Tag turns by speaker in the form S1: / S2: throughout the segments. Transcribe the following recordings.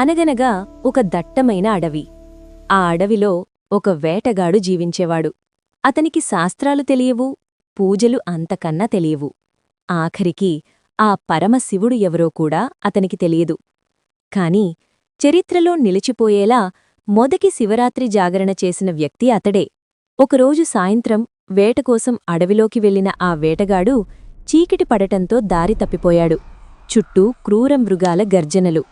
S1: అనగనగా ఒక దట్టమైన అడవి. ఆ అడవిలో ఒక వేటగాడు జీవించేవాడు. అతనికి శాస్త్రాలు తెలియవు, పూజలు అంతకన్నా తెలియవు. ఆఖరికి ఆ పరమశివుడు ఎవరో కూడా అతనికి తెలియదు. కాని చరిత్రలో నిలిచిపోయేలా మొదటి శివరాత్రి జాగరణ చేసిన వ్యక్తి అతడే. ఒకరోజు సాయంత్రం వేటకోసం అడవిలోకి వెళ్లిన ఆ వేటగాడు చీకటి పడటంతో దారి తప్పిపోయాడు. చుట్టూ క్రూర మృగాల గర్జనలు.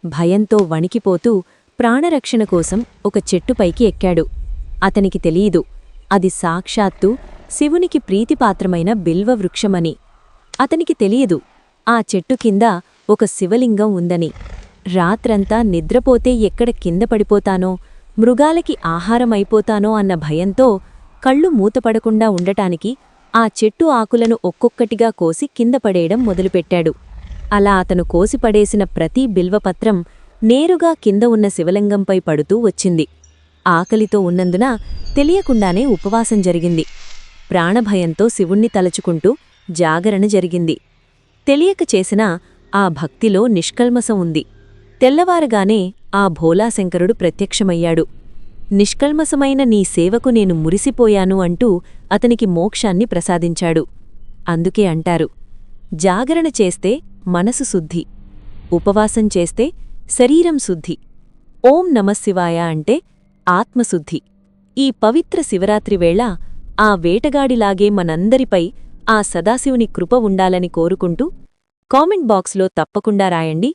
S1: భయంతో వణికిపోతూ ప్రాణరక్షణ కోసం ఒక చెట్టుపైకి ఎక్కాడు. అతనికి తెలీదు అది సాక్షాత్తు శివునికి ప్రీతిపాత్రమైన బిల్వవృక్షమని. అతనికి తెలియదు ఆ చెట్టు కింద ఒక శివలింగం ఉందని. రాత్రంతా నిద్రపోతే ఎక్కడ కింద పడిపోతానో, మృగాలకి ఆహారమైపోతానో అన్న భయంతో కళ్ళు మూతపడకుండా ఉండటానికి ఆ చెట్టు ఆకులను ఒక్కొక్కటిగా కోసి కింద పడేయడం మొదలుపెట్టాడు. అలా అతను కోసిపడేసిన ప్రతి బిల్వపత్రం నేరుగా కింద ఉన్న శివలింగంపై పడుతూ వచ్చింది. ఆకలితో ఉన్నందున తెలియకుండానే ఉపవాసం జరిగింది. ప్రాణభయంతో శివుణ్ణి తలచుకుంటూ జాగరణ జరిగింది. తెలియక చేసిన ఆ భక్తిలో నిష్కల్మసం ఉంది. తెల్లవారగానే ఆ భోలాశంకరుడు ప్రత్యక్షమయ్యాడు. నిష్కల్మసమైన నీ సేవకు నేను మురిసిపోయాను అంటూ అతనికి మోక్షాన్ని ప్రసాదించాడు. అందుకే అంటారు, జాగరణ చేస్తే మనసు శుద్ధి, ఉపవాసం చేస్తే శరీరం శుద్ధి, ఓం నమఃశివాయ అంటే ఆత్మశుద్ధి. ఈ పవిత్ర శివరాత్రి వేళ ఆ వేటగాడిలాగే మనందరిపై ఆ సదాశివుని కృప ఉండాలని కోరుకుంటూ కామెంట్ బాక్స్లో తప్పకుండా రాయండి,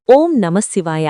S1: ఓం నమఃశివాయ.